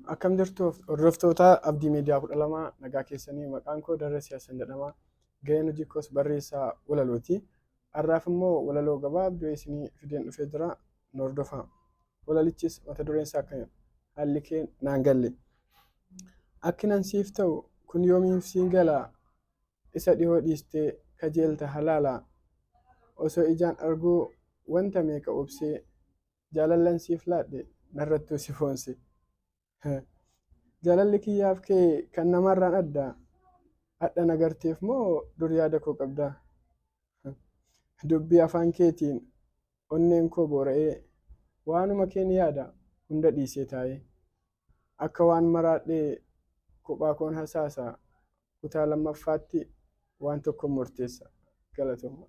Akkam jirtu hordoftoota Abdii Miidiyaa 12 nagaa keessanii maqaan koo Darrasii Hassan jedhama. Gaheen hojii koos barreessaa walalooti. Har'aaf immoo walaloo gabaabduu isinii fideen dhufee jira. Nu hordofaa. Walalichis mata dureen isaa akkana: haalli kee naan galle. Akkinan siif ta'u kun yoomiif siin galaa? Isa dhihoo dhiistee kajeelta halaalaa. Osoo ijaan arguu wanta meeqa obsee, jaalallan siif laadhe narrattuu si foonse. Jaalalli kiyyaaf kee kan namarraan addaa? Hadha nagarteef moo dur yaada koo qabdaa? Dubbii afaan keetiin onneen koo boora'ee, waanuma kee ni yaada hunda dhiisee taa'ee. Akka waan maraadhee kophaa koon hasaasaa, kutaa lammaffaatti waan tokko murteessa. Galatooma.